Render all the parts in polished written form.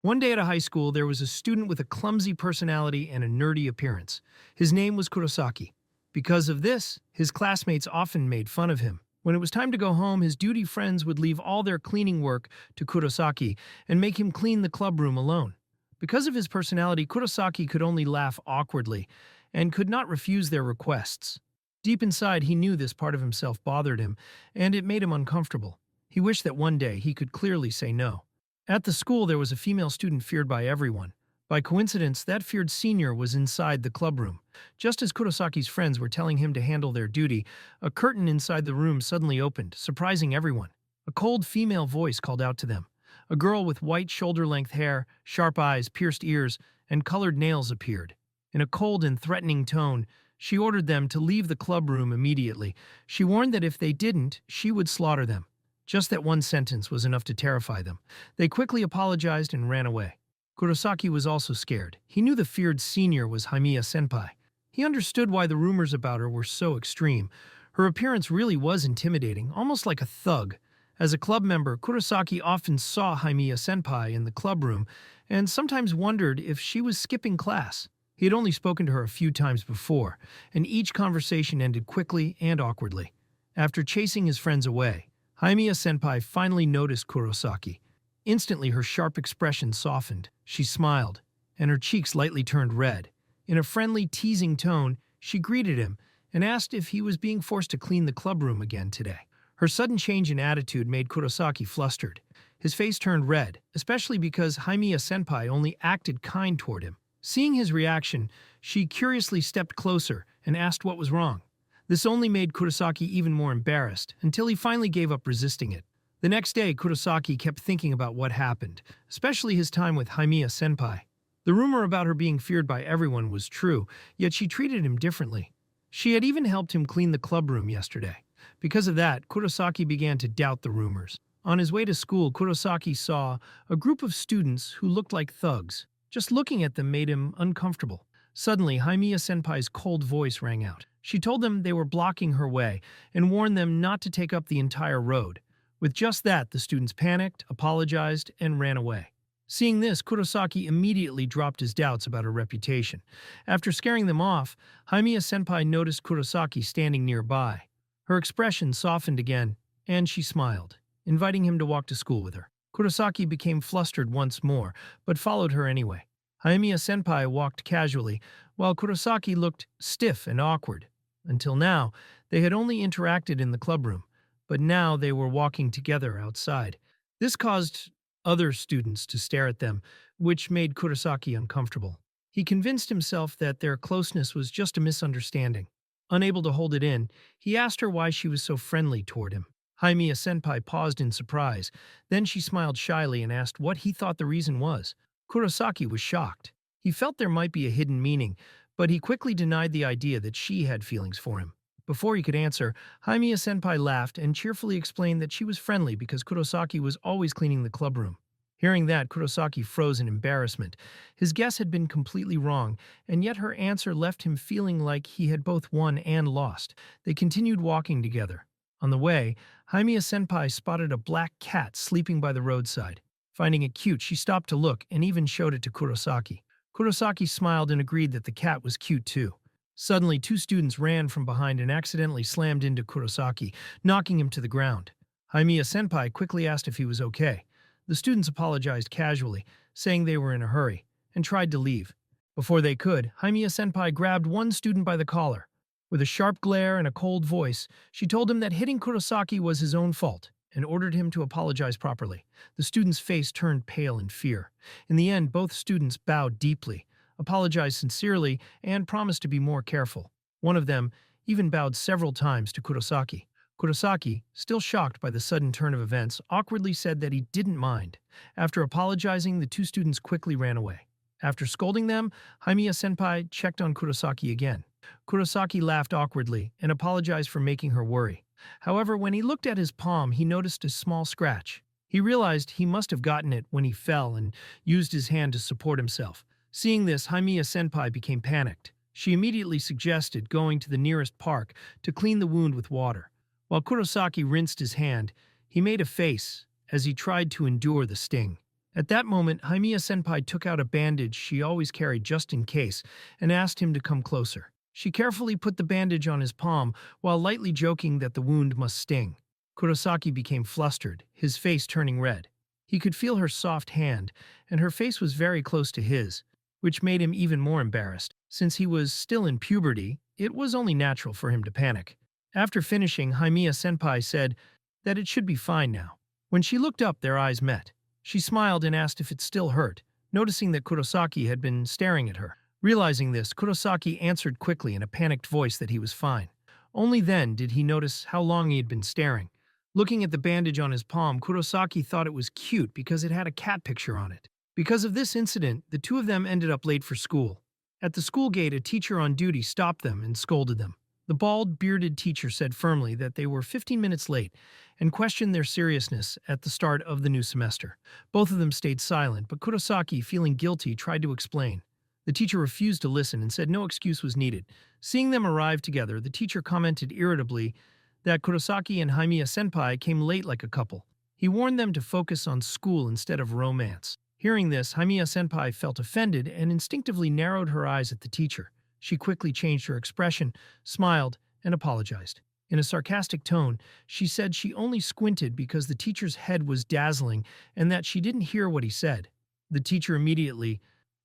One day at a high school, there was a student with a clumsy personality and a nerdy appearance. His name was Kurosaki. Because of this, his classmates often made fun of him. When it was time to go home, his duty friends would leave all their cleaning work to Kurosaki and make him clean the club room alone. Because of his personality, Kurosaki could only laugh awkwardly and could not refuse their requests. Deep inside, he knew this part of himself bothered him, and it made him uncomfortable. He wished that one day he could clearly say no. At the school, there was a female student feared by everyone. By coincidence, that feared senior was inside the clubroom. Just as Kurosaki's friends were telling him to handle their duty, a curtain inside the room suddenly opened, surprising everyone. A cold female voice called out to them. A girl with white shoulder-length hair, sharp eyes, pierced ears, and colored nails appeared. In a cold and threatening tone, she ordered them to leave the clubroom immediately. She warned that if they didn't, she would slaughter them. Just that one sentence was enough to terrify them. They quickly apologized and ran away. Kurosaki was also scared. He knew the feared senior was Haimiya senpai. He understood why the rumors about her were so extreme. Her appearance really was intimidating, almost like a thug. As a club member, Kurosaki often saw Haimiya senpai in the clubroom and sometimes wondered if she was skipping class. He had only spoken to her a few times before, and each conversation ended quickly and awkwardly. After chasing his friends away, Haimiya senpai finally noticed Kurosaki. Instantly, her sharp expression softened. She smiled, and her cheeks lightly turned red. In a friendly, teasing tone, she greeted him and asked if he was being forced to clean the clubroom again today. Her sudden change in attitude made Kurosaki flustered. His face turned red, especially because Haimiya senpai only acted kind toward him. Seeing his reaction, she curiously stepped closer and asked what was wrong. This only made Kurosaki even more embarrassed, until he finally gave up resisting it. The next day, Kurosaki kept thinking about what happened, especially his time with Haimiya senpai. The rumor about her being feared by everyone was true, yet she treated him differently. She had even helped him clean the clubroom yesterday. Because of that, Kurosaki began to doubt the rumors. On his way to school, Kurosaki saw a group of students who looked like thugs. Just looking at them made him uncomfortable. Suddenly, Haimiya senpai's cold voice rang out. She told them they were blocking her way and warned them not to take up the entire road. With just that, the students panicked, apologized, and ran away. Seeing this, Kurosaki immediately dropped his doubts about her reputation. After scaring them off, Haimiya senpai noticed Kurosaki standing nearby. Her expression softened again, and she smiled, inviting him to walk to school with her. Kurosaki became flustered once more, but followed her anyway. Haimiya senpai walked casually, while Kurosaki looked stiff and awkward. Until now, they had only interacted in the clubroom, but now they were walking together outside. This caused other students to stare at them, which made Kurosaki uncomfortable. He convinced himself that their closeness was just a misunderstanding. Unable to hold it in, he asked her why she was so friendly toward him. Haimiya senpai paused in surprise. Then she smiled shyly and asked what he thought the reason was. Kurosaki was shocked. He felt there might be a hidden meaning, but he quickly denied the idea that she had feelings for him. Before he could answer, Haimiya senpai laughed and cheerfully explained that she was friendly because Kurosaki was always cleaning the clubroom. Hearing that, Kurosaki froze in embarrassment. His guess had been completely wrong, and yet her answer left him feeling like he had both won and lost. They continued walking together. On the way, Haimiya senpai spotted a black cat sleeping by the roadside. Finding it cute, she stopped to look and even showed it to Kurosaki. Kurosaki smiled and agreed that the cat was cute too. Suddenly, two students ran from behind and accidentally slammed into Kurosaki, knocking him to the ground. Haimiya senpai quickly asked if he was okay. The students apologized casually, saying they were in a hurry, and tried to leave. Before they could, Haimiya senpai grabbed one student by the collar. With a sharp glare and a cold voice, she told him that hitting Kurosaki was his own fault, and ordered him to apologize properly. The student's face turned pale in fear. In the end, both students bowed deeply, apologized sincerely, and promised to be more careful. One of them even bowed several times to Kurosaki. Kurosaki, still shocked by the sudden turn of events, awkwardly said that he didn't mind. After apologizing, the two students quickly ran away. After scolding them, Haimiya senpai checked on Kurosaki again. Kurosaki laughed awkwardly and apologized for making her worry. However, when he looked at his palm, he noticed a small scratch. He realized he must have gotten it when he fell and used his hand to support himself. Seeing this, Haimiya senpai became panicked. She immediately suggested going to the nearest park to clean the wound with water. While Kurosaki rinsed his hand, he made a face as he tried to endure the sting. At that moment, Haimiya senpai took out a bandage she always carried just in case and asked him to come closer. She carefully put the bandage on his palm while lightly joking that the wound must sting. Kurosaki became flustered, his face turning red. He could feel her soft hand, and her face was very close to his, which made him even more embarrassed. Since he was still in puberty, it was only natural for him to panic. After finishing, Haimiya senpai said that it should be fine now. When she looked up, their eyes met. She smiled and asked if it still hurt, noticing that Kurosaki had been staring at her. Realizing this, Kurosaki answered quickly in a panicked voice that he was fine. Only then did he notice how long he had been staring. Looking at the bandage on his palm, Kurosaki thought it was cute because it had a cat picture on it. Because of this incident, the two of them ended up late for school. At the school gate, a teacher on duty stopped them and scolded them. The bald, bearded teacher said firmly that they were 15 minutes late and questioned their seriousness at the start of the new semester. Both of them stayed silent, but Kurosaki, feeling guilty, tried to explain. The teacher refused to listen and said no excuse was needed. Seeing them arrive together, the teacher commented irritably that Kurosaki and Haimiya senpai came late like a couple. He warned them to focus on school instead of romance. Hearing this, Haimiya senpai felt offended and instinctively narrowed her eyes at the teacher. She quickly changed her expression, smiled, and apologized. In a sarcastic tone, she said she only squinted because the teacher's head was dazzling and that she didn't hear what he said. The teacher immediately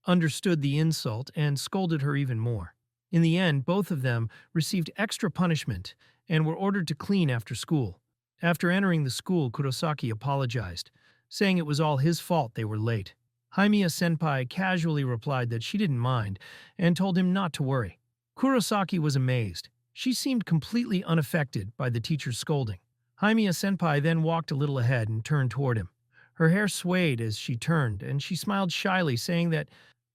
understood the insult and scolded her even more. In the end, both of them received extra punishment and were ordered to clean after school. After entering the school, Kurosaki apologized, saying it was all his fault they were late. Haimiya senpai casually replied that she didn't mind and told him not to worry. Kurosaki was amazed. She seemed completely unaffected by the teacher's scolding. Haimiya senpai then walked a little ahead and turned toward him. Her hair swayed as she turned, and she smiled shyly, saying that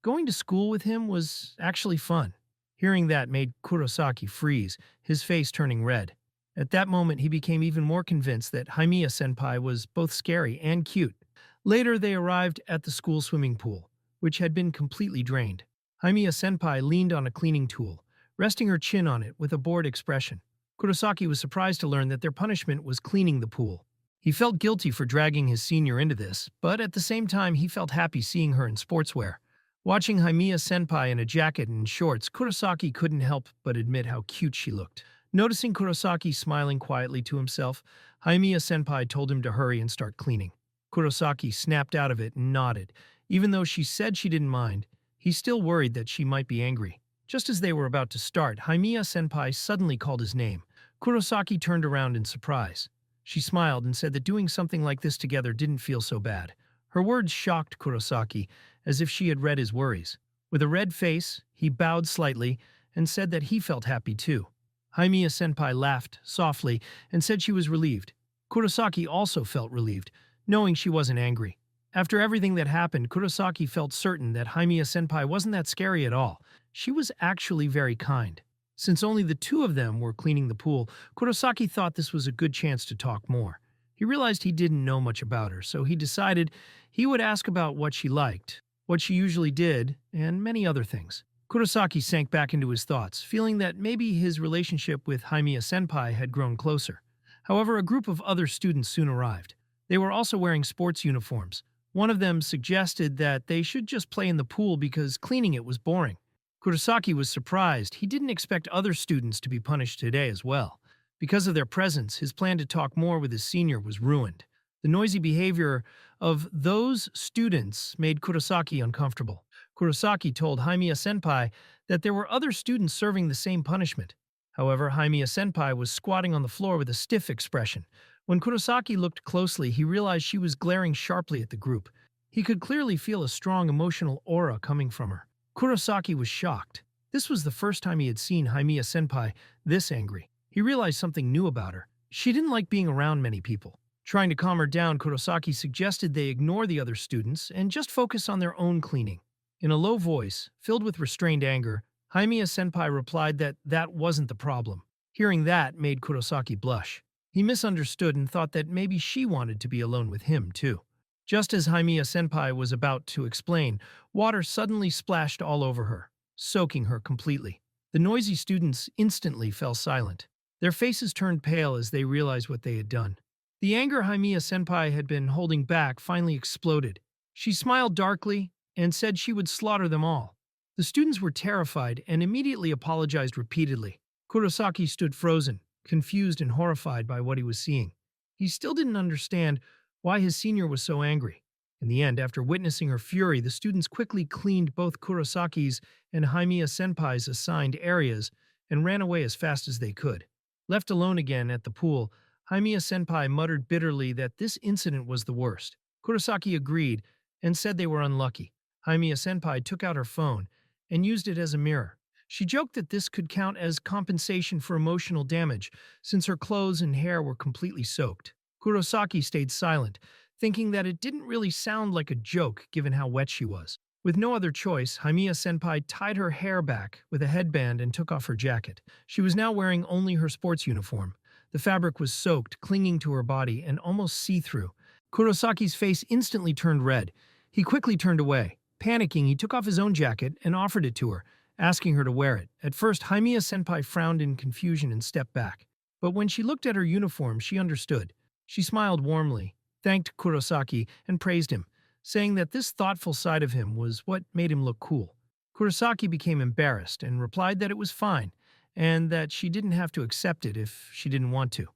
going to school with him was actually fun. Hearing that made Kurosaki freeze, his face turning red. At that moment, he became even more convinced that Haimiya senpai was both scary and cute. Later, they arrived at the school swimming pool, which had been completely drained. Haimiya senpai leaned on a cleaning tool, resting her chin on it with a bored expression. Kurosaki was surprised to learn that their punishment was cleaning the pool. He felt guilty for dragging his senior into this, but at the same time he felt happy seeing her in sportswear. Watching Haimiya senpai in a jacket and shorts, Kurosaki couldn't help but admit how cute she looked. Noticing Kurosaki smiling quietly to himself, Haimiya senpai told him to hurry and start cleaning. Kurosaki snapped out of it and nodded. Even though she said she didn't mind, he still worried that she might be angry. Just as they were about to start, Haimiya senpai suddenly called his name. Kurosaki turned around in surprise. She smiled and said that doing something like this together didn't feel so bad. Her words shocked Kurosaki, as if she had read his worries. With a red face, he bowed slightly and said that he felt happy too. Haimiya senpai laughed softly and said she was relieved. Kurosaki also felt relieved, knowing she wasn't angry. After everything that happened, Kurosaki felt certain that Haimiya senpai wasn't that scary at all. She was actually very kind. Since only the two of them were cleaning the pool, Kurosaki thought this was a good chance to talk more. He realized he didn't know much about her, so he decided he would ask about what she liked, what she usually did, and many other things. Kurosaki sank back into his thoughts, feeling that maybe his relationship with Haimiya senpai had grown closer. However, a group of other students soon arrived. They were also wearing sports uniforms. One of them suggested that they should just play in the pool because cleaning it was boring. Kurosaki was surprised. He didn't expect other students to be punished today as well. Because of their presence, his plan to talk more with his senior was ruined. The noisy behavior of those students made Kurosaki uncomfortable. Kurosaki told Haimiya senpai that there were other students serving the same punishment. However, Haimiya senpai was squatting on the floor with a stiff expression. When Kurosaki looked closely, he realized she was glaring sharply at the group. He could clearly feel a strong emotional aura coming from her. Kurosaki was shocked. This was the first time he had seen Haimiya senpai this angry. He realized something new about her. She didn't like being around many people. Trying to calm her down, Kurosaki suggested they ignore the other students and just focus on their own cleaning. In a low voice, filled with restrained anger, Haimiya senpai replied that that wasn't the problem. Hearing that made Kurosaki blush. He misunderstood and thought that maybe she wanted to be alone with him, too. Just as Haimiya senpai was about to explain, water suddenly splashed all over her, soaking her completely. The noisy students instantly fell silent. Their faces turned pale as they realized what they had done. The anger Haimiya senpai had been holding back finally exploded. She smiled darkly and said she would slaughter them all. The students were terrified and immediately apologized repeatedly. Kurosaki stood frozen, confused and horrified by what he was seeing. He still didn't understand why his senior was so angry. In the end, after witnessing her fury, the students quickly cleaned both Kurosaki's and Haimiya senpai's assigned areas and ran away as fast as they could. Left alone again at the pool, Haimiya senpai muttered bitterly that this incident was the worst. Kurosaki agreed and said they were unlucky. Haimiya senpai took out her phone and used it as a mirror. She joked that this could count as compensation for emotional damage, since her clothes and hair were completely soaked. Kurosaki stayed silent, thinking that it didn't really sound like a joke given how wet she was. With no other choice, Haimiya senpai tied her hair back with a headband and took off her jacket. She was now wearing only her sports uniform. The fabric was soaked, clinging to her body, and almost see-through. Kurosaki's face instantly turned red. He quickly turned away. Panicking, he took off his own jacket and offered it to her, asking her to wear it. At first, Haimiya senpai frowned in confusion and stepped back. But when she looked at her uniform, she understood. She smiled warmly, thanked Kurosaki, and praised him, saying that this thoughtful side of him was what made him look cool. Kurosaki became embarrassed and replied that it was fine, and that she didn't have to accept it if she didn't want to.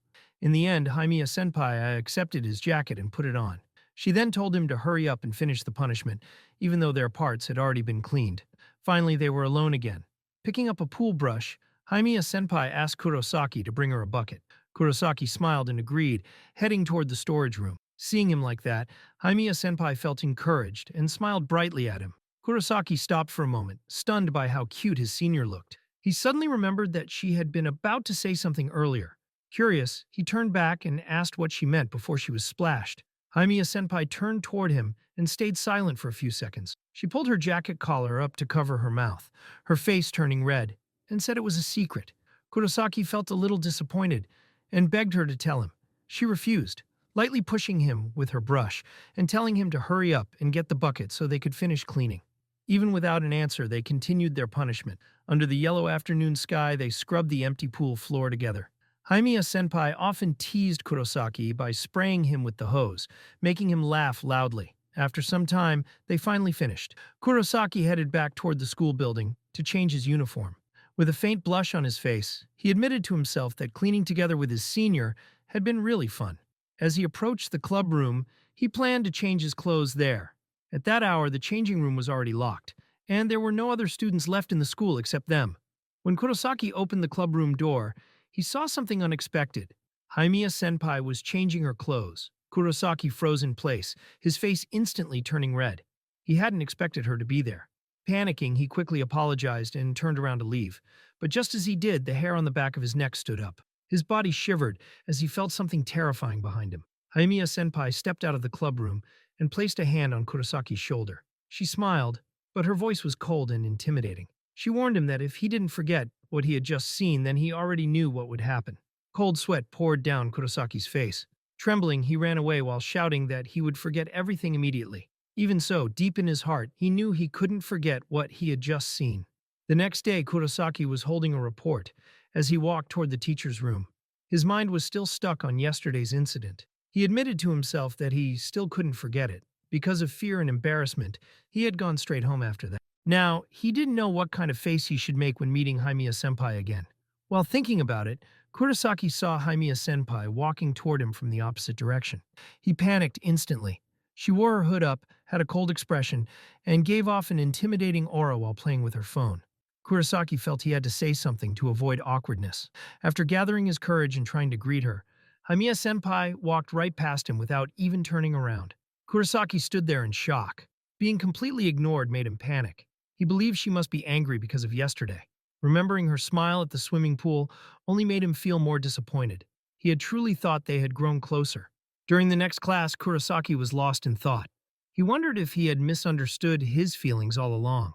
In the end, Haimiya senpai accepted his jacket and put it on. She then told him to hurry up and finish the punishment, even though their parts had already been cleaned. Finally, they were alone again. Picking up a pool brush, Haimiya senpai asked Kurosaki to bring her a bucket. Kurosaki smiled and agreed, heading toward the storage room. Seeing him like that, Haimiya senpai felt encouraged and smiled brightly at him. Kurosaki stopped for a moment, stunned by how cute his senior looked. He suddenly remembered that she had been about to say something earlier. Curious, he turned back and asked what she meant before she was splashed. Haimiya senpai turned toward him and stayed silent for a few seconds. She pulled her jacket collar up to cover her mouth, her face turning red, and said it was a secret. Kurosaki felt a little disappointed and begged her to tell him. She refused, lightly pushing him with her brush and telling him to hurry up and get the bucket so they could finish cleaning. Even without an answer, they continued their punishment. Under the yellow afternoon sky, they scrubbed the empty pool floor together. Haimiya senpai often teased Kurosaki by spraying him with the hose, making him laugh loudly. After some time, they finally finished. Kurosaki headed back toward the school building to change his uniform. With a faint blush on his face, he admitted to himself that cleaning together with his senior had been really fun. As he approached the club room, he planned to change his clothes there. At that hour, the changing room was already locked, and there were no other students left in the school except them. When Kurosaki opened the club room door, he saw something unexpected. Haimiya senpai was changing her clothes. Kurosaki froze in place, his face instantly turning red. He hadn't expected her to be there. Panicking, he quickly apologized and turned around to leave. But just as he did, the hair on the back of his neck stood up. His body shivered as he felt something terrifying behind him. Haimiya senpai stepped out of the club room and placed a hand on Kurosaki's shoulder. She smiled, but her voice was cold and intimidating. She warned him that if he didn't forget what he had just seen, then he already knew what would happen. Cold sweat poured down Kurosaki's face. Trembling, he ran away while shouting that he would forget everything immediately. Even so, deep in his heart, he knew he couldn't forget what he had just seen. The next day, Kurosaki was holding a report as he walked toward the teacher's room. His mind was still stuck on yesterday's incident. He admitted to himself that he still couldn't forget it. Because of fear and embarrassment, he had gone straight home after that. Now, he didn't know what kind of face he should make when meeting Haimiya senpai again. While thinking about it, Kurosaki saw Haimiya senpai walking toward him from the opposite direction. He panicked instantly. She wore her hood up, had a cold expression, and gave off an intimidating aura while playing with her phone. Kurosaki felt he had to say something to avoid awkwardness. After gathering his courage and trying to greet her, Haimiya senpai walked right past him without even turning around. Kurosaki stood there in shock. Being completely ignored made him panic. He believed she must be angry because of yesterday. Remembering her smile at the swimming pool only made him feel more disappointed. He had truly thought they had grown closer. During the next class, Kurosaki was lost in thought. He wondered if he had misunderstood his feelings all along.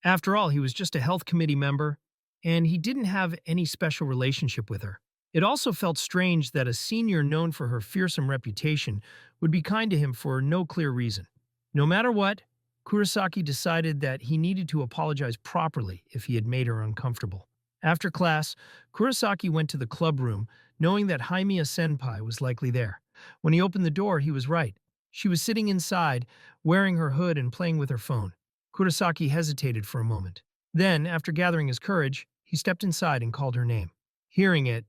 After all, he was just a health committee member, and he didn't have any special relationship with her. It also felt strange that a senior known for her fearsome reputation would be kind to him for no clear reason. No matter what, Kurosaki decided that he needed to apologize properly if he had made her uncomfortable. After class, Kurosaki went to the club room, knowing that Haimiya senpai was likely there. When he opened the door, he was right. She was sitting inside, wearing her hood and playing with her phone. Kurosaki hesitated for a moment. Then, after gathering his courage, he stepped inside and called her name. Hearing it,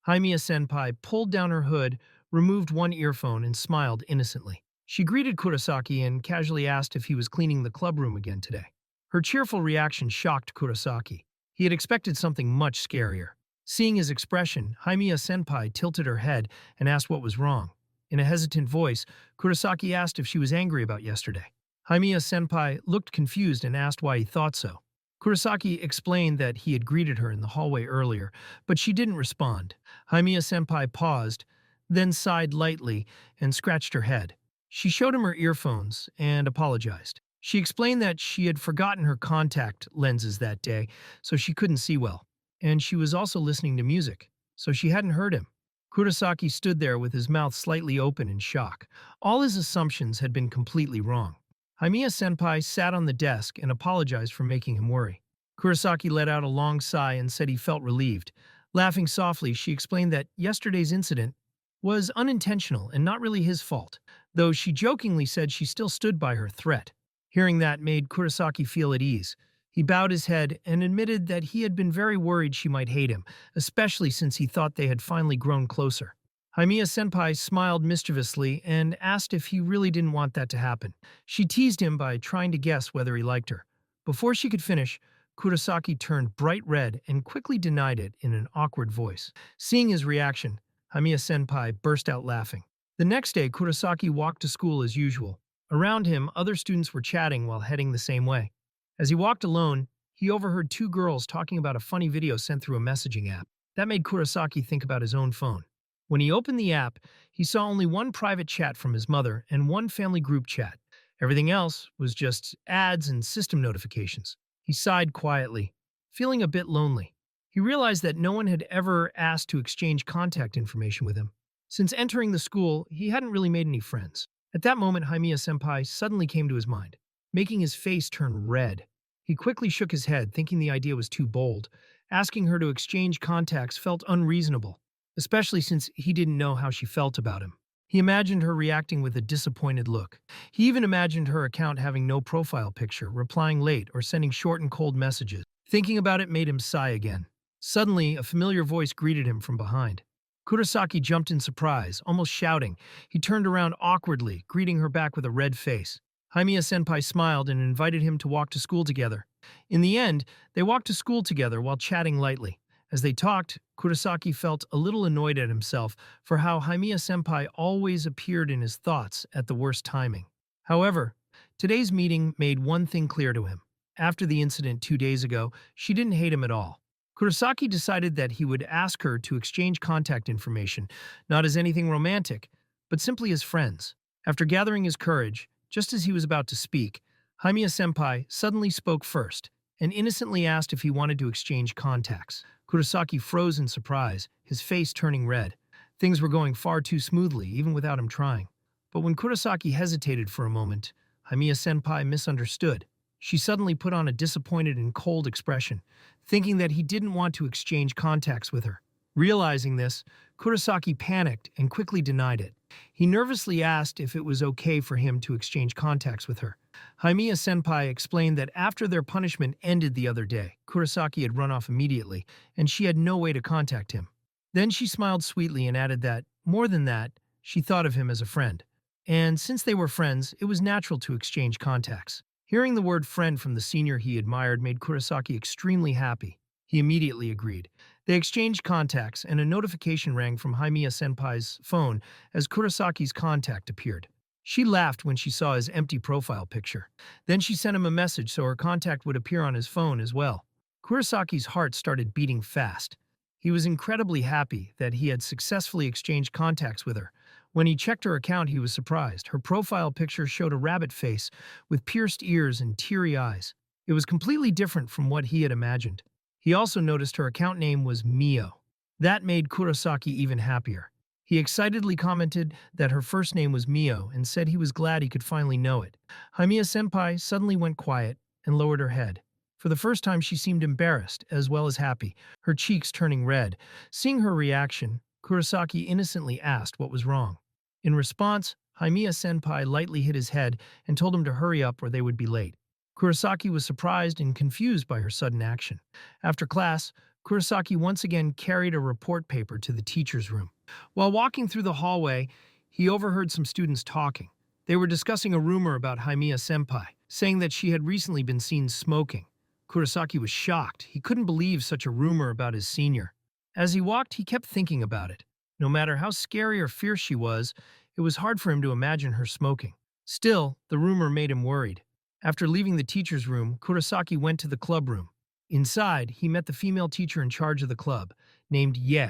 Haimiya-senpai pulled down her hood, removed one earphone, and smiled innocently. She greeted Kurosaki and casually asked if he was cleaning the club room again today. Her cheerful reaction shocked Kurosaki. He had expected something much scarier. Seeing his expression, Haimiya-senpai tilted her head and asked what was wrong. In a hesitant voice, Kurosaki asked if she was angry about yesterday. Haimiya-senpai looked confused and asked why he thought so. Kurosaki explained that he had greeted her in the hallway earlier, but she didn't respond. Haimiya-senpai paused, then sighed lightly and scratched her head. She showed him her earphones and apologized. She explained that she had forgotten her contact lenses that day, so she couldn't see well. And she was also listening to music, so she hadn't heard him. Kurosaki stood there with his mouth slightly open in shock. All his assumptions had been completely wrong. Haimiya-senpai sat on the desk and apologized for making him worry. Kurosaki let out a long sigh and said he felt relieved. Laughing softly, she explained that yesterday's incident was unintentional and not really his fault, though she jokingly said she still stood by her threat. Hearing that made Kurosaki feel at ease. He bowed his head and admitted that he had been very worried she might hate him, especially since he thought they had finally grown closer. Haimiya-senpai smiled mischievously and asked if he really didn't want that to happen. She teased him by trying to guess whether he liked her. Before she could finish, Kurosaki turned bright red and quickly denied it in an awkward voice. Seeing his reaction, Haimiya-senpai burst out laughing. The next day, Kurosaki walked to school as usual. Around him, other students were chatting while heading the same way. As he walked alone, he overheard two girls talking about a funny video sent through a messaging app. That made Kurosaki think about his own phone. When he opened the app, he saw only one private chat from his mother and one family group chat. Everything else was just ads and system notifications. He sighed quietly, feeling a bit lonely. He realized that no one had ever asked to exchange contact information with him. Since entering the school, he hadn't really made any friends. At that moment, Haimiya-senpai suddenly came to his mind, making his face turn red. He quickly shook his head, thinking the idea was too bold. Asking her to exchange contacts felt unreasonable, especially since he didn't know how she felt about him. He imagined her reacting with a disappointed look. He even imagined her account having no profile picture, replying late, or sending short and cold messages. Thinking about it made him sigh again. Suddenly, a familiar voice greeted him from behind. Kurosaki jumped in surprise, almost shouting. He turned around awkwardly, greeting her back with a red face. Haimiya-senpai smiled and invited him to walk to school together. In the end, they walked to school together while chatting lightly. As they talked, Kurosaki felt a little annoyed at himself for how Haimiya-senpai always appeared in his thoughts at the worst timing. However, today's meeting made one thing clear to him. After the incident 2 days ago, she didn't hate him at all. Kurosaki decided that he would ask her to exchange contact information, not as anything romantic, but simply as friends. After gathering his courage, just as he was about to speak, Haimiya-senpai suddenly spoke first and innocently asked if he wanted to exchange contacts. Kurosaki froze in surprise, his face turning red. Things were going far too smoothly, even without him trying. But when Kurosaki hesitated for a moment, Haimiya-senpai misunderstood. She suddenly put on a disappointed and cold expression, thinking that he didn't want to exchange contacts with her. Realizing this, Kurosaki panicked and quickly denied it. He nervously asked if it was okay for him to exchange contacts with her. Haimiya-senpai explained that after their punishment ended the other day, Kurosaki had run off immediately, and she had no way to contact him. Then she smiled sweetly and added that, more than that, she thought of him as a friend. And since they were friends, it was natural to exchange contacts. Hearing the word friend from the senior he admired made Kurosaki extremely happy. He immediately agreed. They exchanged contacts, and a notification rang from Haimiya-senpai's phone as Kurosaki's contact appeared. She laughed when she saw his empty profile picture. Then she sent him a message so her contact would appear on his phone as well. Kurosaki's heart started beating fast. He was incredibly happy that he had successfully exchanged contacts with her. When he checked her account, he was surprised. Her profile picture showed a rabbit face with pierced ears and teary eyes. It was completely different from what he had imagined. He also noticed her account name was Mio. That made Kurosaki even happier. He excitedly commented that her first name was Mio and said he was glad he could finally know it. Haimiya-senpai suddenly went quiet and lowered her head. For the first time, she seemed embarrassed as well as happy, her cheeks turning red. Seeing her reaction, Kurosaki innocently asked what was wrong. In response, Haimiya-senpai lightly hit his head and told him to hurry up or they would be late. Kurosaki was surprised and confused by her sudden action. After class, Kurosaki once again carried a report paper to the teacher's room. While walking through the hallway, he overheard some students talking. They were discussing a rumor about Haimiya-senpai, saying that she had recently been seen smoking. Kurosaki was shocked. He couldn't believe such a rumor about his senior. As he walked, he kept thinking about it. No matter how scary or fierce she was, it was hard for him to imagine her smoking. Still, the rumor made him worried. After leaving the teacher's room, Kurosaki went to the club room. Inside, he met the female teacher in charge of the club, named Ye.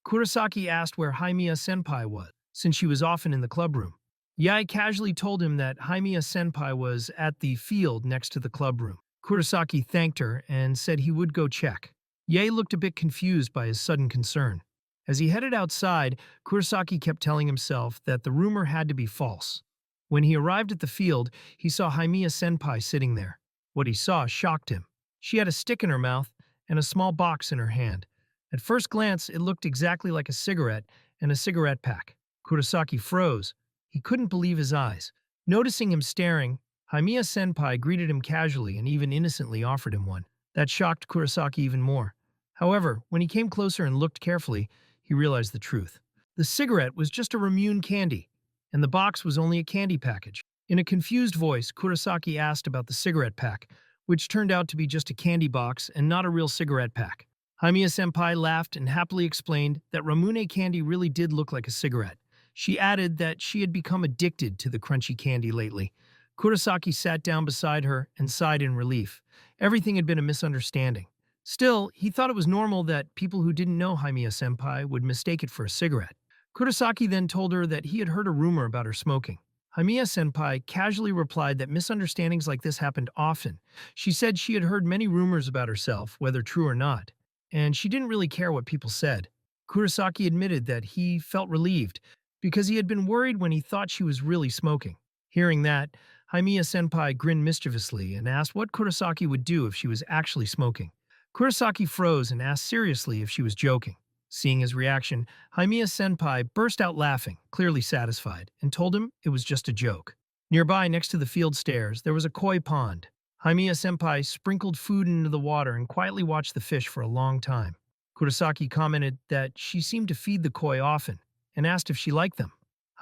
Kurosaki asked where Haimiya-senpai was, since she was often in the club room. Yae casually told him that Haimiya-senpai was at the field next to the club room. Kurosaki thanked her and said he would go check. Yae looked a bit confused by his sudden concern. As he headed outside, Kurosaki kept telling himself that the rumor had to be false. When he arrived at the field, he saw Haimiya-senpai sitting there. What he saw shocked him. She had a stick in her mouth and a small box in her hand. At first glance, it looked exactly like a cigarette and a cigarette pack. Kurosaki froze. He couldn't believe his eyes. Noticing him staring, Haimiya-senpai greeted him casually and even innocently offered him one. That shocked Kurosaki even more. However, when he came closer and looked carefully, he realized the truth. The cigarette was just a Ramune candy, and the box was only a candy package. In a confused voice, Kurosaki asked about the cigarette pack, which turned out to be just a candy box and not a real cigarette pack. Haimiya-senpai laughed and happily explained that Ramune candy really did look like a cigarette. She added that she had become addicted to the crunchy candy lately. Kurosaki sat down beside her and sighed in relief. Everything had been a misunderstanding. Still, he thought it was normal that people who didn't know Haimiya-senpai would mistake it for a cigarette. Kurosaki then told her that he had heard a rumor about her smoking. Haimiya-senpai casually replied that misunderstandings like this happened often. She said she had heard many rumors about herself, whether true or not, and she didn't really care what people said. Kurosaki admitted that he felt relieved, because he had been worried when he thought she was really smoking. Hearing that, Haimiya-senpai grinned mischievously and asked what Kurosaki would do if she was actually smoking. Kurosaki froze and asked seriously if she was joking. Seeing his reaction, Haimiya-senpai burst out laughing, clearly satisfied, and told him it was just a joke. Nearby, next to the field stairs, there was a koi pond. Haimiya-senpai sprinkled food into the water and quietly watched the fish for a long time. Kurosaki commented that she seemed to feed the koi often, and asked if she liked them.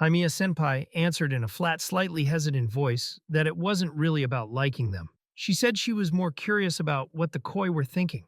Haimiya-senpai answered in a flat, slightly hesitant voice that it wasn't really about liking them. She said she was more curious about what the koi were thinking.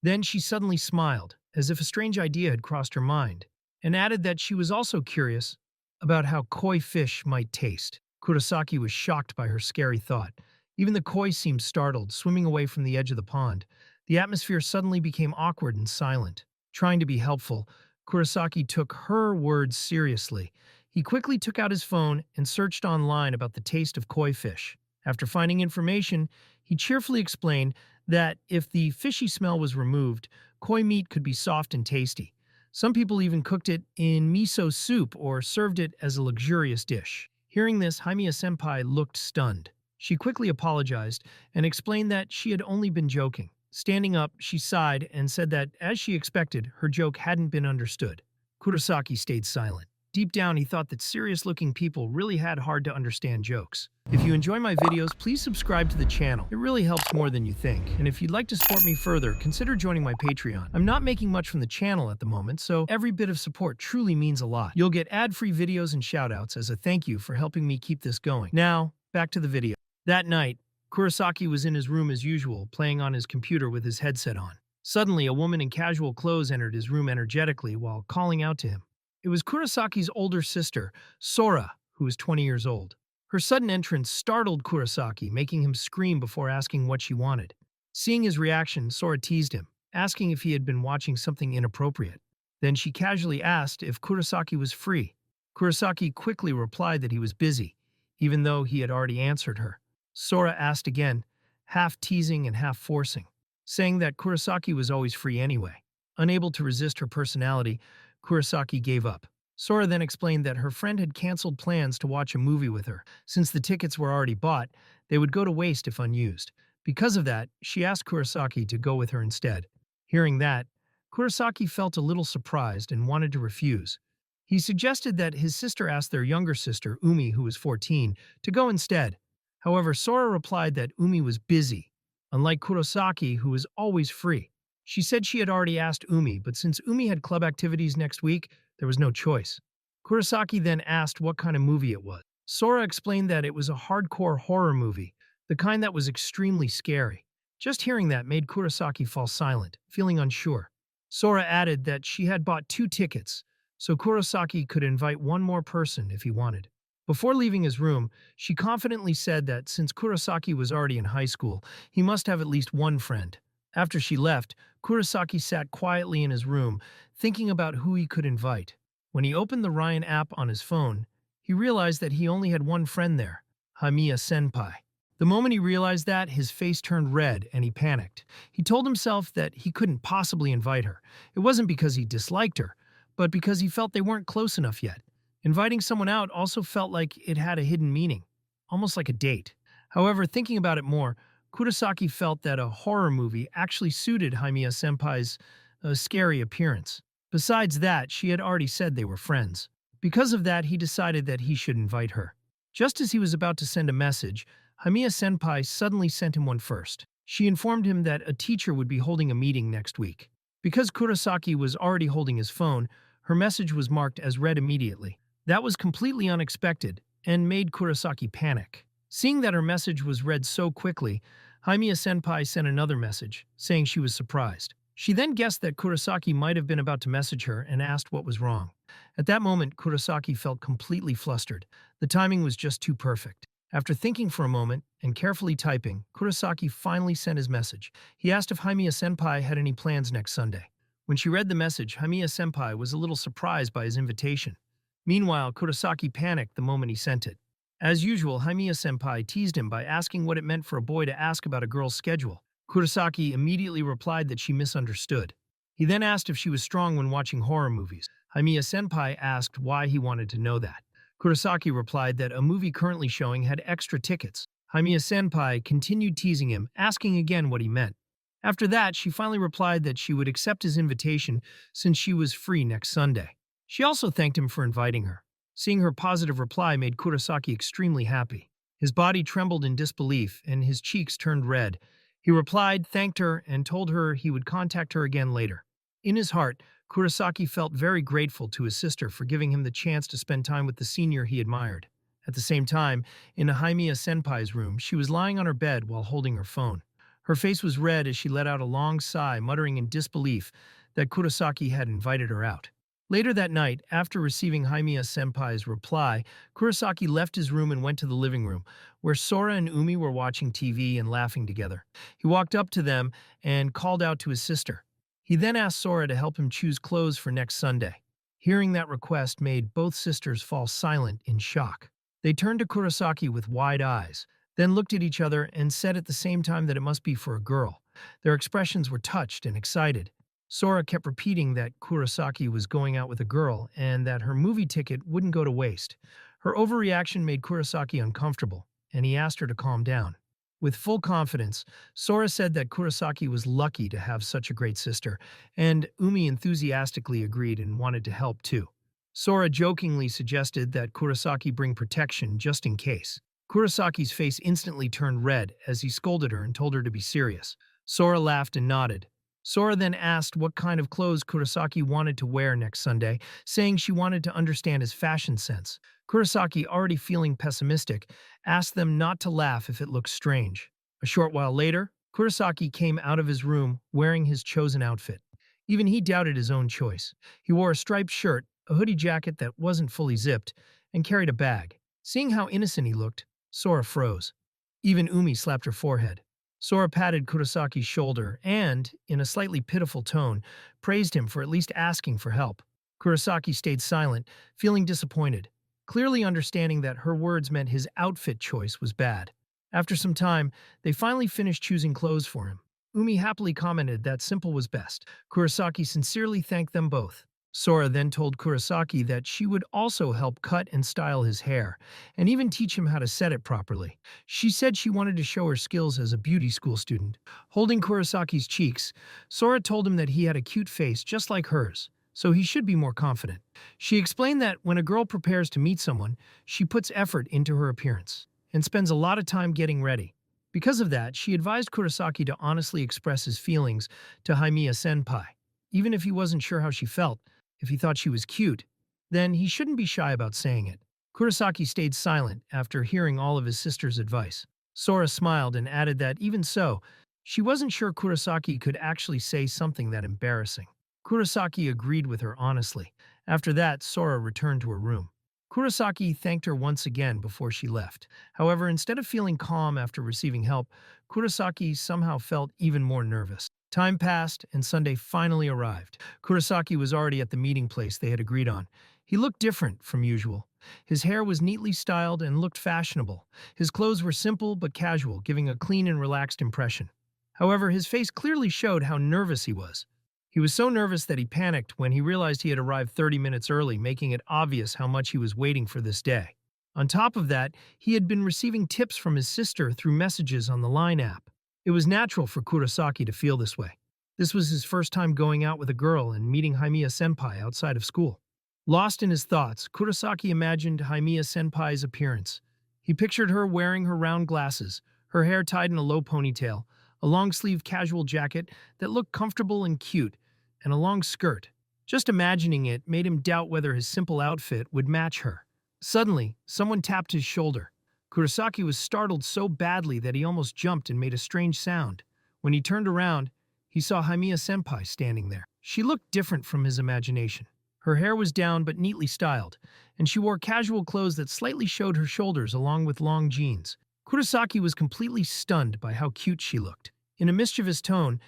Then she suddenly smiled, as if a strange idea had crossed her mind, and added that she was also curious about how koi fish might taste. Kurosaki was shocked by her scary thought. Even the koi seemed startled, swimming away from the edge of the pond. The atmosphere suddenly became awkward and silent. Trying to be helpful, Kurosaki took her words seriously. He quickly took out his phone and searched online about the taste of koi fish. After finding information, he cheerfully explained that if the fishy smell was removed, koi meat could be soft and tasty. Some people even cooked it in miso soup or served it as a luxurious dish. Hearing this, Haimiya-senpai looked stunned. She quickly apologized and explained that she had only been joking. Standing up, she sighed and said that, as she expected, her joke hadn't been understood. Kurosaki stayed silent. Deep down, he thought that serious-looking people really had hard to understand jokes. If you enjoy my videos, please subscribe to the channel. It really helps more than you think. And if you'd like to support me further, consider joining my Patreon. I'm not making much from the channel at the moment, so every bit of support truly means a lot. You'll get ad-free videos and shoutouts as a thank you for helping me keep this going. Now, back to the video. That night, Kurosaki was in his room as usual, playing on his computer with his headset on. Suddenly, a woman in casual clothes entered his room energetically while calling out to him. It was Kurosaki's older sister, Sora, who was 20 years old. Her sudden entrance startled Kurosaki, making him scream before asking what she wanted. Seeing his reaction, Sora teased him, asking if he had been watching something inappropriate. Then she casually asked if Kurosaki was free. Kurosaki quickly replied that he was busy, even though he had already answered her. Sora asked again, half teasing and half forcing, saying that Kurosaki was always free anyway. Unable to resist her personality, Kurosaki gave up. Sora then explained that her friend had canceled plans to watch a movie with her. Since the tickets were already bought, they would go to waste if unused. Because of that, she asked Kurosaki to go with her instead. Hearing that, Kurosaki felt a little surprised and wanted to refuse. He suggested that his sister ask their younger sister, Umi, who was 14, to go instead. However, Sora replied that Umi was busy, unlike Kurosaki, who was always free. She said she had already asked Umi, but since Umi had club activities next week, there was no choice. Kurosaki then asked what kind of movie it was. Sora explained that it was a hardcore horror movie, the kind that was extremely scary. Just hearing that made Kurosaki fall silent, feeling unsure. Sora added that she had bought 2 tickets, so Kurosaki could invite one more person if he wanted. Before leaving his room, she confidently said that since Kurosaki was already in high school, he must have at least one friend. After she left, Kurosaki sat quietly in his room, thinking about who he could invite. When he opened the Ryan app on his phone, he realized that he only had one friend there, Haimiya senpai. The moment he realized that, his face turned red and he panicked. He told himself that he couldn't possibly invite her. It wasn't because he disliked her, but because he felt they weren't close enough yet. Inviting someone out also felt like it had a hidden meaning, almost like a date. However, thinking about it more, Kurosaki felt that a horror movie actually suited Haimiya senpai's scary appearance. Besides that, she had already said they were friends. Because of that, he decided that he should invite her. Just as he was about to send a message, Haimiya senpai suddenly sent him one first. She informed him that a teacher would be holding a meeting next week. Because Kurosaki was already holding his phone, her message was marked as read immediately. That was completely unexpected and made Kurosaki panic. Seeing that her message was read so quickly, Haimiya senpai sent another message, saying she was surprised. She then guessed that Kurosaki might have been about to message her and asked what was wrong. At that moment, Kurosaki felt completely flustered. The timing was just too perfect. After thinking for a moment and carefully typing, Kurosaki finally sent his message. He asked if Haimiya senpai had any plans next Sunday. When she read the message, Haimiya senpai was a little surprised by his invitation. Meanwhile, Kurosaki panicked the moment he sent it. As usual, Haimiya senpai teased him by asking what it meant for a boy to ask about a girl's schedule. Kurosaki immediately replied that she misunderstood. He then asked if she was strong when watching horror movies. Haimiya senpai asked why he wanted to know that. Kurosaki replied that a movie currently showing had extra tickets. Haimiya senpai continued teasing him, asking again what he meant. After that, she finally replied that she would accept his invitation since she was free next Sunday. She also thanked him for inviting her. Seeing her positive reply made Kurosaki extremely happy. His body trembled in disbelief and his cheeks turned red. He replied, thanked her, and told her he would contact her again later. In his heart, Kurosaki felt very grateful to his sister for giving him the chance to spend time with the senior he admired. At the same time, in Haimiya senpai's room, she was lying on her bed while holding her phone. Her face was red as she let out a long sigh, muttering in disbelief that Kurosaki had invited her out. Later that night, after receiving Haimiya senpai's reply, Kurosaki left his room and went to the living room, where Sora and Umi were watching TV and laughing together. He walked up to them and called out to his sister. He then asked Sora to help him choose clothes for next Sunday. Hearing that request made both sisters fall silent in shock. They turned to Kurosaki with wide eyes, then looked at each other and said at the same time that it must be for a girl. Their expressions were touched and excited. Sora kept repeating that Kurosaki was going out with a girl and that her movie ticket wouldn't go to waste. Her overreaction made Kurosaki uncomfortable, and he asked her to calm down. With full confidence, Sora said that Kurosaki was lucky to have such a great sister, and Umi enthusiastically agreed and wanted to help too. Sora jokingly suggested that Kurosaki bring protection just in case. Kurosaki's face instantly turned red as he scolded her and told her to be serious. Sora laughed and nodded. Sora then asked what kind of clothes Kurosaki wanted to wear next Sunday, saying she wanted to understand his fashion sense. Kurosaki, already feeling pessimistic, asked them not to laugh if it looked strange. A short while later, Kurosaki came out of his room wearing his chosen outfit. Even he doubted his own choice. He wore a striped shirt, a hoodie jacket that wasn't fully zipped, and carried a bag. Seeing how innocent he looked, Sora froze. Even Umi slapped her forehead. Sora patted Kurosaki's shoulder and, in a slightly pitiful tone, praised him for at least asking for help. Kurosaki stayed silent, feeling disappointed, clearly understanding that her words meant his outfit choice was bad. After some time, they finally finished choosing clothes for him. Umi happily commented that simple was best. Kurosaki sincerely thanked them both. Sora then told Kurosaki that she would also help cut and style his hair, and even teach him how to set it properly. She said she wanted to show her skills as a beauty school student. Holding Kurosaki's cheeks, Sora told him that he had a cute face just like hers, so he should be more confident. She explained that when a girl prepares to meet someone, she puts effort into her appearance and spends a lot of time getting ready. Because of that, she advised Kurosaki to honestly express his feelings to Haimiya senpai. Even if he wasn't sure how she felt, if he thought she was cute, then he shouldn't be shy about saying it. Kurosaki stayed silent after hearing all of his sister's advice. Sora smiled and added that even so, she wasn't sure Kurosaki could actually say something that embarrassing. Kurosaki agreed with her honestly. After that, Sora returned to her room. Kurosaki thanked her once again before she left. However, instead of feeling calm after receiving help, Kurosaki somehow felt even more nervous. Time passed, and Sunday finally arrived. Kurosaki was already at the meeting place they had agreed on. He looked different from usual. His hair was neatly styled and looked fashionable. His clothes were simple but casual, giving a clean and relaxed impression. However, his face clearly showed how nervous he was. He was so nervous that he panicked when he realized he had arrived 30 minutes early, making it obvious how much he was waiting for this day. On top of that, he had been receiving tips from his sister through messages on the Line app. It was natural for Kurosaki to feel this way. This was his first time going out with a girl and meeting Haimiya senpai outside of school. Lost in his thoughts, Kurosaki imagined Haimiya senpai's appearance. He pictured her wearing her round glasses, her hair tied in a low ponytail, a long-sleeved casual jacket that looked comfortable and cute, and a long skirt. Just imagining it made him doubt whether his simple outfit would match her. Suddenly, someone tapped his shoulder. Kurosaki was startled so badly that he almost jumped and made a strange sound. When he turned around, he saw Haimiya senpai standing there. She looked different from his imagination. Her hair was down but neatly styled, and she wore casual clothes that slightly showed her shoulders along with long jeans. Kurosaki was completely stunned by how cute she looked. In a mischievous tone,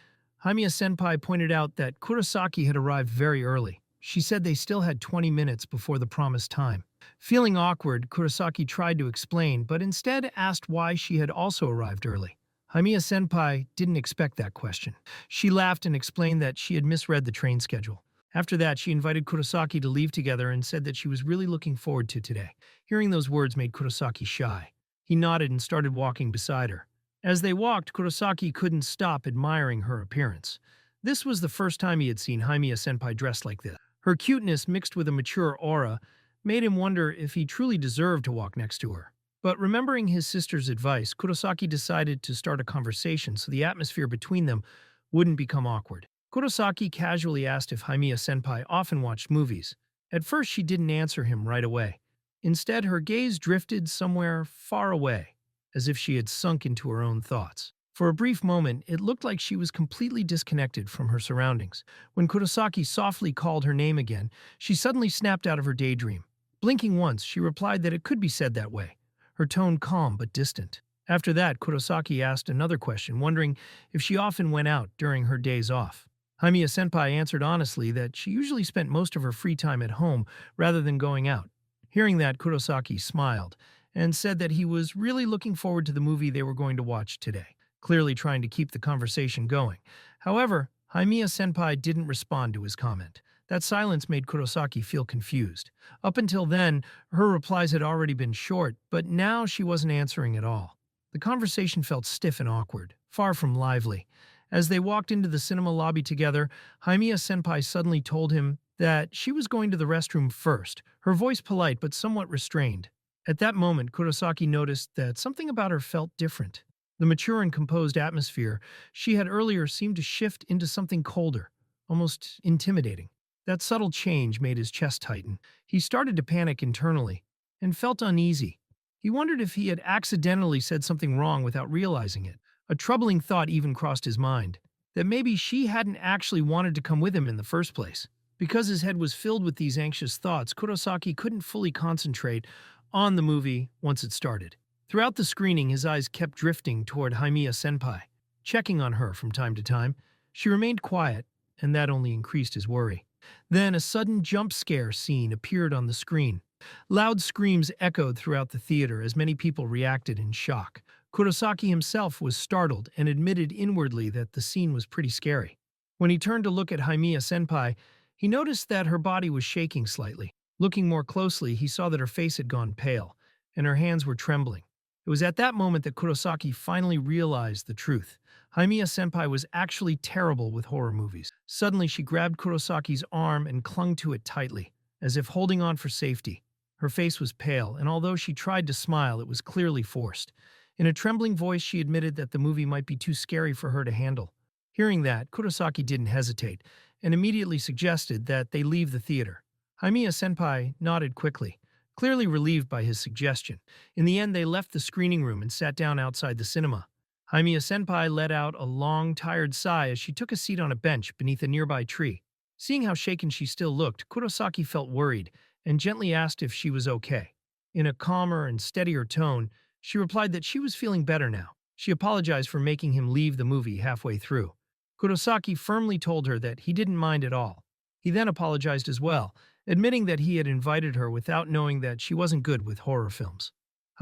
Haimiya senpai pointed out that Kurosaki had arrived very early. She said they still had 20 minutes before the promised time. Feeling awkward, Kurosaki tried to explain, but instead asked why she had also arrived early. Haimiya senpai didn't expect that question. She laughed and explained that she had misread the train schedule. After that, she invited Kurosaki to leave together and said that she was really looking forward to today. Hearing those words made Kurosaki shy. He nodded and started walking beside her. As they walked, Kurosaki couldn't stop admiring her appearance. This was the first time he had seen Haimiya senpai dressed like this. Her cuteness mixed with a mature aura made him wonder if he truly deserved to walk next to her. But remembering his sister's advice, Kurosaki decided to start a conversation so the atmosphere between them wouldn't become awkward. Kurosaki casually asked if Haimiya senpai often watched movies. At first, she didn't answer him right away. Instead, her gaze drifted somewhere far away, as if she had sunk into her own thoughts. For a brief moment, it looked like she was completely disconnected from her surroundings. When Kurosaki softly called her name again, she suddenly snapped out of her daydream. Blinking once, she replied that it could be said that way, her tone calm but distant. After that, Kurosaki asked another question, wondering if she often went out during her days off. Haimiya senpai answered honestly that she usually spent most of her free time at home rather than going out. Hearing that, Kurosaki smiled and said that he was really looking forward to the movie they were going to watch today, clearly trying to keep the conversation going. However, Haimiya senpai didn't respond to his comment. That silence made Kurosaki feel confused. Up until then, her replies had already been short, but now she wasn't answering at all. The conversation felt stiff and awkward, far from lively. As they walked into the cinema lobby together, Haimiya senpai suddenly told him that she was going to the restroom first, her voice polite but somewhat restrained. At that moment, Kurosaki noticed that something about her felt different. The mature and composed atmosphere she had earlier seemed to shift into something colder, almost intimidating. That subtle change made his chest tighten. He started to panic internally and felt uneasy. He wondered if he had accidentally said something wrong without realizing it. A troubling thought even crossed his mind, that maybe she hadn't actually wanted to come with him in the first place. Because his head was filled with these anxious thoughts, Kurosaki couldn't fully concentrate on the movie once it started. Throughout the screening, his eyes kept drifting toward Haimiya senpai, checking on her from time to time. She remained quiet, and that only increased his worry. Then a sudden jump scare scene appeared on the screen. Loud screams echoed throughout the theater as many people reacted in shock. Kurosaki himself was startled and admitted inwardly that the scene was pretty scary. When he turned to look at Haimiya senpai, he noticed that her body was shaking slightly. Looking more closely, he saw that her face had gone pale, and her hands were trembling. It was at that moment that Kurosaki finally realized the truth. Haimiya senpai was actually terrible with horror movies. Suddenly, she grabbed Kurosaki's arm and clung to it tightly, as if holding on for safety. Her face was pale, and although she tried to smile, it was clearly forced. In a trembling voice, she admitted that the movie might be too scary for her to handle. Hearing that, Kurosaki didn't hesitate, and immediately suggested that they leave the theater. Haimiya senpai nodded quickly, clearly relieved by his suggestion. In the end, they left the screening room and sat down outside the cinema. Haimiya senpai let out a long, tired sigh as she took a seat on a bench beneath a nearby tree. Seeing how shaken she still looked, Kurosaki felt worried and gently asked if she was okay. In a calmer and steadier tone, she replied that she was feeling better now. She apologized for making him leave the movie halfway through. Kurosaki firmly told her that he didn't mind at all. He then apologized as well, admitting that he had invited her without knowing that she wasn't good with horror films.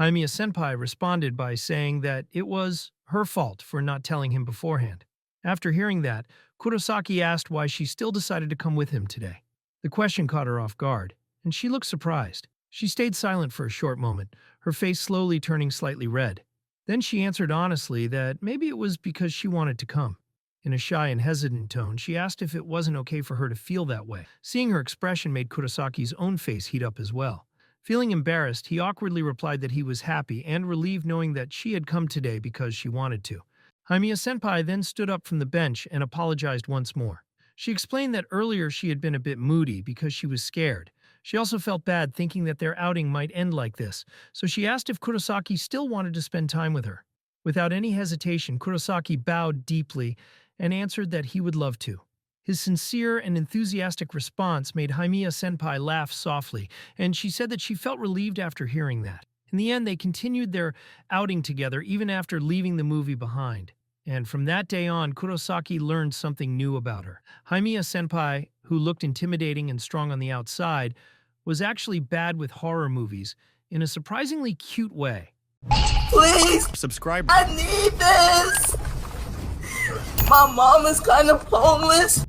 Haimiya senpai responded by saying that it was her fault for not telling him beforehand. After hearing that, Kurosaki asked why she still decided to come with him today. The question caught her off guard, and she looked surprised. She stayed silent for a short moment, her face slowly turning slightly red. Then she answered honestly that maybe it was because she wanted to come. In a shy and hesitant tone, she asked if it wasn't okay for her to feel that way. Seeing her expression made Kurosaki's own face heat up as well. Feeling embarrassed, he awkwardly replied that he was happy and relieved knowing that she had come today because she wanted to. Haimiya senpai then stood up from the bench and apologized once more. She explained that earlier she had been a bit moody because she was scared. She also felt bad thinking that their outing might end like this, so she asked if Kurosaki still wanted to spend time with her. Without any hesitation, Kurosaki bowed deeply and answered that he would love to. His sincere and enthusiastic response made Haimiya senpai laugh softly, and she said that she felt relieved after hearing that. In the end, they continued their outing together even after leaving the movie behind. And from that day on, Kurosaki learned something new about her. Haimiya senpai, who looked intimidating and strong on the outside, was actually bad with horror movies in a surprisingly cute way. Please! Subscribe. I need this! My mom is kind of homeless.